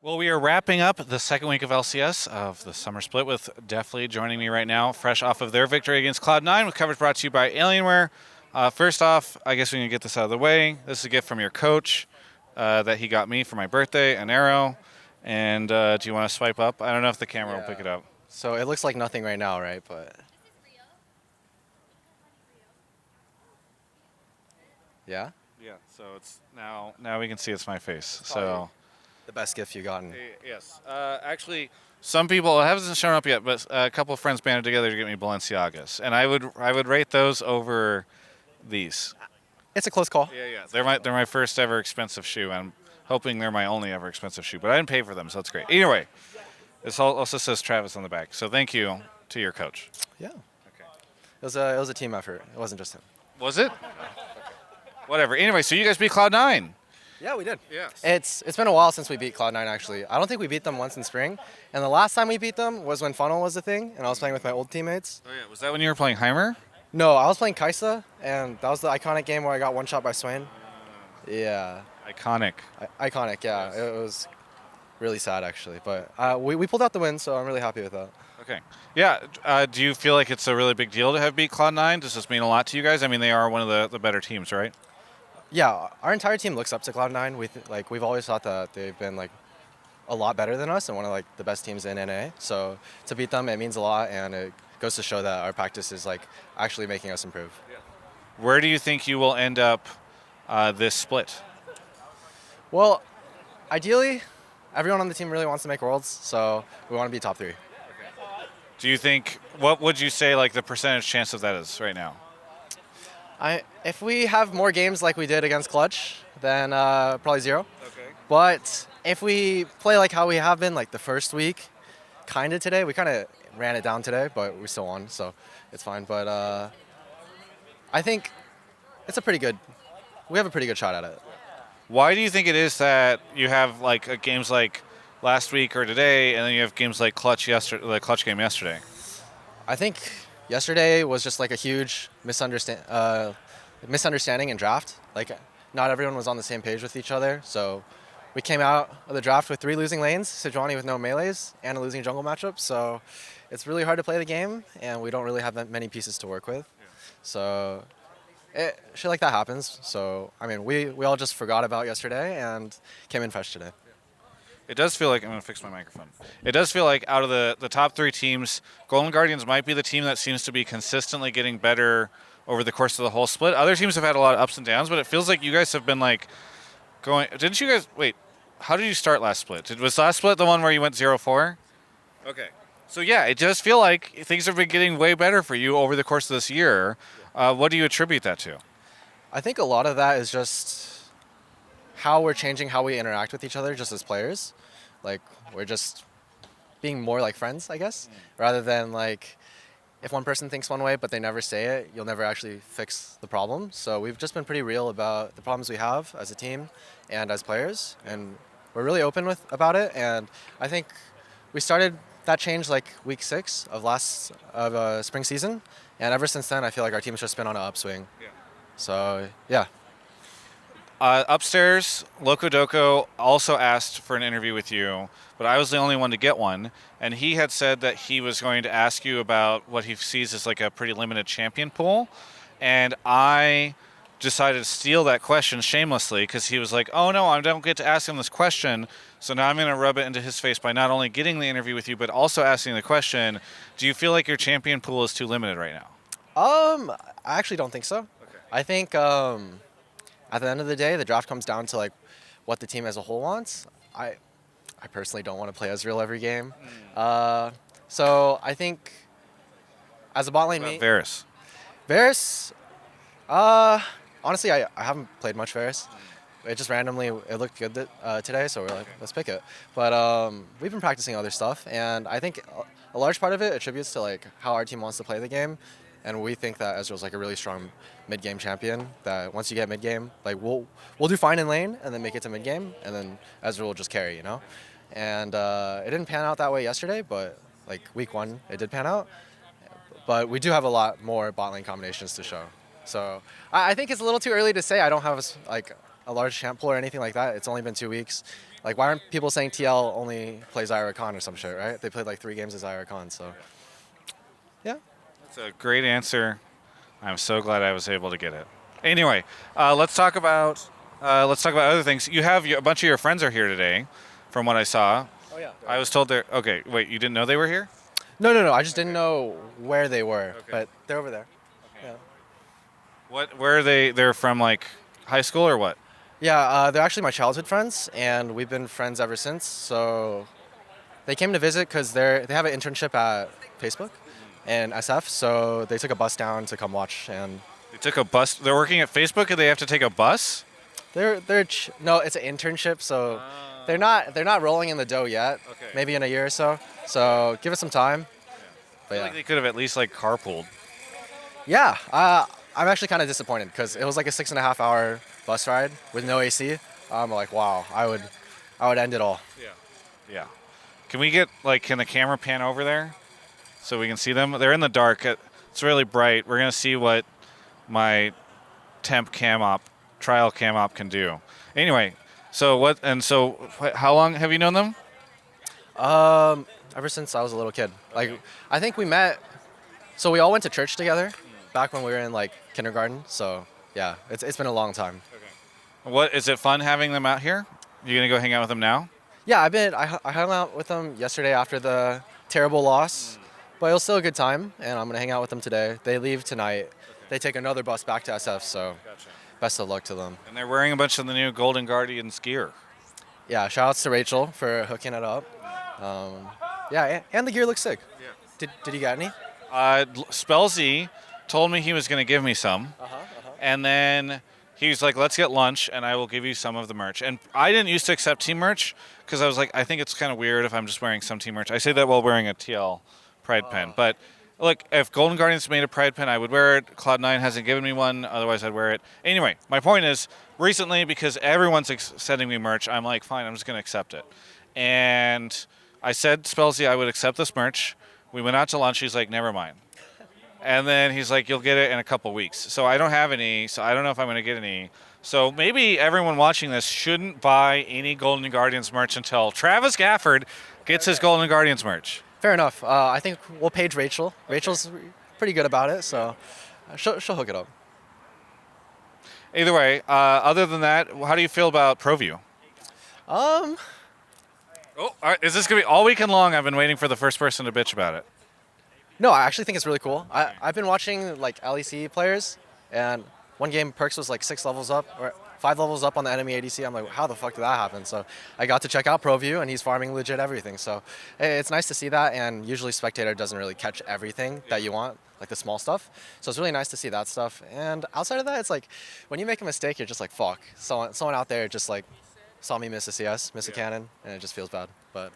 Well, we are wrapping up the second week of LCS of the summer split with Deftly joining me right now, fresh off of their victory against Cloud9, with coverage brought to you by Alienware. First off, I guess we can get this out of the way. This is a gift from your coach that he got me for my birthday, an arrow. And do you want to swipe up? I don't know if the camera will pick it up. So it looks like nothing right now, right? But yeah, Yeah, so it's now we can see it's my face. probably So the best gift you've gotten. yes, actually, some people it hasn't shown up yet, but a couple of friends banded together to get me Balenciagas, and I would rate those over these. It's a close call. Yeah. They're my first ever expensive shoe. I'm hoping they're my only ever expensive shoe, but I didn't pay for them, so that's great. Either way, this also says Travis on the back, so thank you to your coach. Yeah, Okay. it was a team effort. It wasn't just him. Was it? Whatever. Anyway, so you guys beat Cloud9. Yeah, we did. Yes. It's been a while since we beat Cloud9 actually. I don't think we beat them once in spring, and the last time we beat them was when Funnel was a thing, and I was playing with my old teammates. Oh yeah. Was that when you were playing Heimer? No, I was playing Kaisa, and that was the iconic game where I got one shot by Swain. Yeah, Iconic. iconic. Yeah, it was really sad actually, but we pulled out the win, so I'm really happy with that. Okay. Yeah. Do you feel like it's a really big deal to have beat Cloud9? Does this mean a lot to you guys? I mean, they are one of the better teams, right? Yeah, our entire team looks up to Cloud9. We've always thought that they've been like a lot better than us and one of like the best teams in NA. So to beat them, it means a lot, and it goes to show that our practice is like actually making us improve. Where do you think you will end up this split? Well, ideally, everyone on the team really wants to make Worlds, so we want to be top 3. Do you think, what would you say like the percentage chance of that is right now? If we have more games like we did against Clutch, then probably 0. Okay. But if we play like how we have been, like the first week, kind of today, we kind of ran it down today, but we still won, so it's fine. But I think it's we have a pretty good shot at it. Why do you think it is that you have like games like last week or today, and then you have games like Clutch yesterday, the Clutch game yesterday? I think yesterday was just like a huge misunderstanding in draft. Like, not everyone was on the same page with each other, so we came out of the draft with 3 losing lanes, Sejuani with no melees, and a losing jungle matchup. So it's really hard to play the game, and we don't really have that many pieces to work with. So shit like that happens. So I mean, we all just forgot about yesterday and came in fresh today. It does feel like, I'm going to fix my microphone. It does feel like out of the top 3 teams, Golden Guardians might be the team that seems to be consistently getting better over the course of the whole split. Other teams have had a lot of ups and downs, but it feels like you guys have been like going, didn't you guys, wait, how did you start last split? Was last split the one where you went 0-4? Okay. So yeah, it does feel like things have been getting way better for you over the course of this year. What do you attribute that to? I think a lot of that is just how we're changing how we interact with each other just as players. Like, we're just being more like friends, I guess, rather than like if one person thinks one way but they never say it, you'll never actually fix the problem. So we've just been pretty real about the problems we have as a team and as players, and we're really open about it. And I think we started that change like week 6 of spring season, and ever since then I feel like our team's just been on an upswing. Yeah. So yeah. Upstairs, Loco Doco also asked for an interview with you, but I was the only one to get one. And he had said that he was going to ask you about what he sees as like a pretty limited champion pool. And I decided to steal that question shamelessly because he was like, oh no, I don't get to ask him this question. So now I'm going to rub it into his face by not only getting the interview with you, but also asking the question, do you feel like your champion pool is too limited right now? I actually don't think so. Okay. I think at the end of the day, the draft comes down to like what the team as a whole wants. I personally don't want to play Ezreal every game. So I think as a bot lane mate, Varus, honestly, I haven't played much Varus. It just randomly, it looked good today, so we're like, let's pick it. But we've been practicing other stuff, and I think a large part of it attributes to like how our team wants to play the game. And we think that Ezreal's like a really strong mid-game champion, that once you get mid-game, like we'll do fine in lane and then make it to mid-game, and then Ezreal will just carry, you know? And it didn't pan out that way yesterday, but like week 1, it did pan out. But we do have a lot more bot lane combinations to show. So I think it's a little too early to say. I don't have like a large champ pool or anything like that. It's only been 2 weeks. Like, why aren't people saying TL only plays Ira-Con or some shit, right? They played like 3 games as Ira-Con, so yeah. That's a great answer. I'm so glad I was able to get it. Anyway, let's talk about other things. You have a bunch of your friends are here today, from what I saw. Oh yeah. I was told they're okay. Wait, you didn't know they were here? No. I just didn't know where they were, Okay. but they're over there. Okay. Yeah. What? Where are they? They're from like high school or what? Yeah, they're actually my childhood friends, and we've been friends ever since. So they came to visit because they have an internship at Facebook and SF, so they took a bus down to come watch. And They took a bus. They're working at Facebook and they have to take a bus. no, it's an internship, so they're not rolling in the dough yet. Okay. Maybe in a year or so. So give it some time. I But feel yeah, like they could have at least like carpooled. yeah. I'm actually kind of disappointed because it was like a 6.5-hour bus ride with no AC. I'm like, wow, I would end it all. Yeah. Yeah. Can we get can the camera pan over there so we can see them? They're in the dark. It's really bright. We're gonna see what my temp trial cam op can do. Anyway, how long have you known them? Ever since I was a little kid. Like, I think we met. So we all went to church together back when we were in like kindergarten. So yeah, it's been a long time. What is it fun having them out here? You gonna go hang out with them now? Yeah, I hung out with them yesterday after the terrible loss, but it was still a good time, and I'm gonna hang out with them today. They leave tonight. They take another bus back to SF, so best of luck to them. And they're wearing a bunch of the new Golden Guardians gear. Yeah, shout outs to Rachel for hooking it up. Yeah, and the gear looks sick. Yeah. Did you get any? Spellzy told me he was going to give me some, and then he was like, "Let's get lunch, and I will give you some of the merch." And I didn't used to accept team merch because I was like, I think it's kind of weird if I'm just wearing some team merch. I say that while wearing a TL Pride pen, but look, if Golden Guardians made a Pride pen, I would wear it. Cloud9 hasn't given me one, otherwise I'd wear it. Anyway, my point is, recently, because everyone's sending me merch, I'm like, fine, I'm just going to accept it. And I said, Spellzy, I would accept this merch. We went out to lunch. He's like, never mind. And then he's like, you'll get it in a couple weeks. So I don't have any, so I don't know if I'm going to get any. So maybe everyone watching this shouldn't buy any Golden Guardians merch until Travis Gafford gets his Golden Guardians merch. Fair enough. I think we'll page Rachel. Rachel's pretty good about it, so she'll hook it up. Either way, other than that, how do you feel about ProView? Um, Oh, is this going to be all weekend long? I've been waiting for the first person to bitch about it. no, I actually think it's really cool. I've been watching like LEC players, and one game Perks was like 6 levels up or 5 levels up on the enemy ADC. I'm like, how the fuck did that happen? So I got to check out ProView, and he's farming legit everything. So it's nice to see that. And usually Spectator doesn't really catch everything that you want, like the small stuff. So it's really nice to see that stuff. And outside of that, it's like when you make a mistake, you're just like, fuck. Someone out there just like saw me miss a CS, miss a cannon, and it just feels bad. But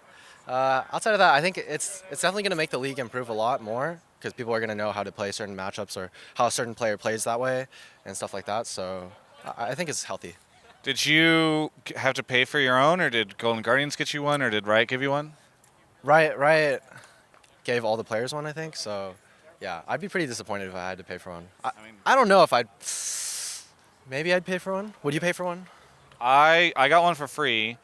outside of that, I think it's definitely going to make the league improve a lot more because people are going to know how to play certain matchups or how a certain player plays that way and stuff like that. So I think it's healthy. Did you have to pay for your own, or did Golden Guardians get you one, or did Riot give you one? Riot gave all the players one, I think. So yeah, I'd be pretty disappointed if I had to pay for one. I don't know if maybe I'd pay for one. Would you pay for one? I got one for free.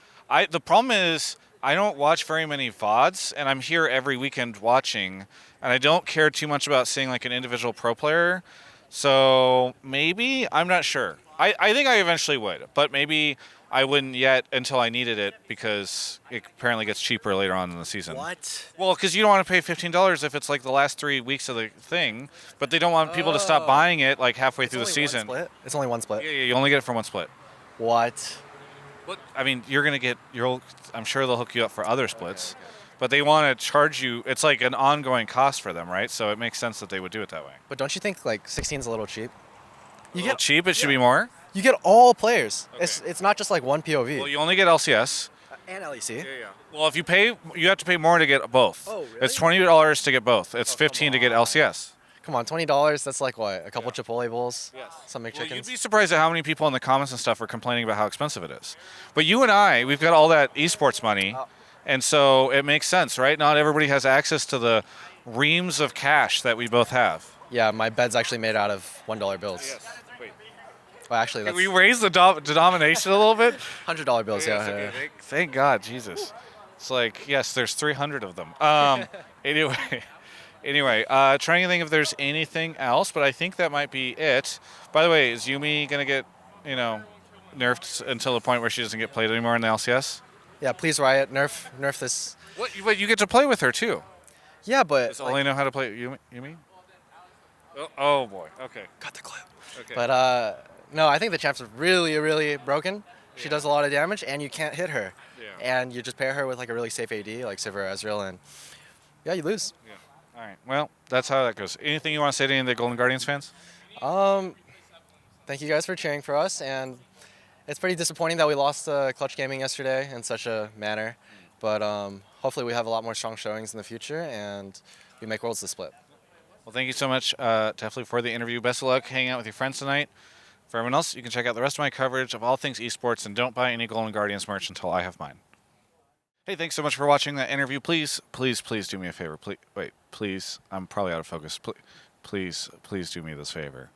The problem is I don't watch very many VODs, and I'm here every weekend watching, and I don't care too much about seeing like an individual pro player. So maybe, I'm not sure. I think I eventually would, but maybe I wouldn't yet until I needed it because it apparently gets cheaper later on in the season. What? Well, because you don't want to pay $15 if it's like the last 3 weeks of the thing, but they don't want people to stop buying it like halfway through the season. It's only one split. Yeah, you only get it from one split. What? What? I mean, I'm sure they'll hook you up for other splits, but they want to charge you. It's like an ongoing cost for them, right? So it makes sense that they would do it that way. But don't you think like 16 is a little cheap? You get cheap. It should be more. You get all players. Okay. It's not just like one POV. Well, you only get LCS. And LEC. Yeah. Well, if you pay, you have to pay more to get both. Oh, really? It's $20 to get both. It's $15 to get LCS. Come on, $20. That's like what? A couple Chipotle bowls. Yes. Some Well, McChickens. you'd be surprised at how many people in the comments and stuff are complaining about how expensive it is. But you and I, we've got all that esports money, and so it makes sense, right? Not everybody has access to the reams of cash that we both have. Yeah, my bed's actually made out of $1 bills. Yes. Wait. Well, actually, Can that's we raise the denomination a little bit? $100 bills. Yes, Yeah. okay, Yeah. thank God, Jesus. It's like, yes, there's 300 of them. Anyway, trying to think if there's anything else, but I think that might be it. By the way, is Yumi gonna get, nerfed until the point where she doesn't get played anymore in the LCS? Yeah. Please, Riot, nerf this. What? But you get to play with her too. Yeah, but Does Ole know how to play Yumi? Oh boy. Okay. got the clip. Okay. But no, I think the champ's really, really broken. She does a lot of damage, and you can't hit her. Yeah. And you just pair her with like a really safe AD, like Sivir, Ezreal, and yeah, you lose. Yeah. All right. Well, that's how that goes. Anything you want to say to any of the Golden Guardians fans? Thank you guys for cheering for us, and it's pretty disappointing that we lost Clutch Gaming yesterday in such a manner. But hopefully we have a lot more strong showings in the future, and we make Worlds this split. Well, thank you so much, Deftly, for the interview. Best of luck hanging out with your friends tonight. For everyone else, you can check out the rest of my coverage of all things esports, and don't buy any Golden Guardians merch until I have mine. Hey, thanks so much for watching that interview. Please do me a favor. Please. I'm probably out of focus. Please do me this favor.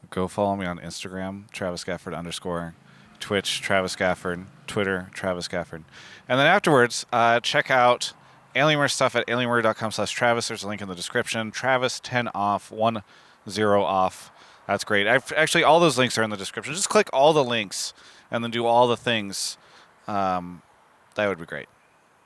Go follow me on Instagram, Travis Gafford _, Twitch, Travis Gafford, Twitter, Travis Gafford. And then afterwards, check out Alienware stuff at alienware.com/Travis. There's a link in the description. Travis 10 off, 10 off. That's great. Actually, all those links are in the description. Just click all the links and then do all the things. That would be great.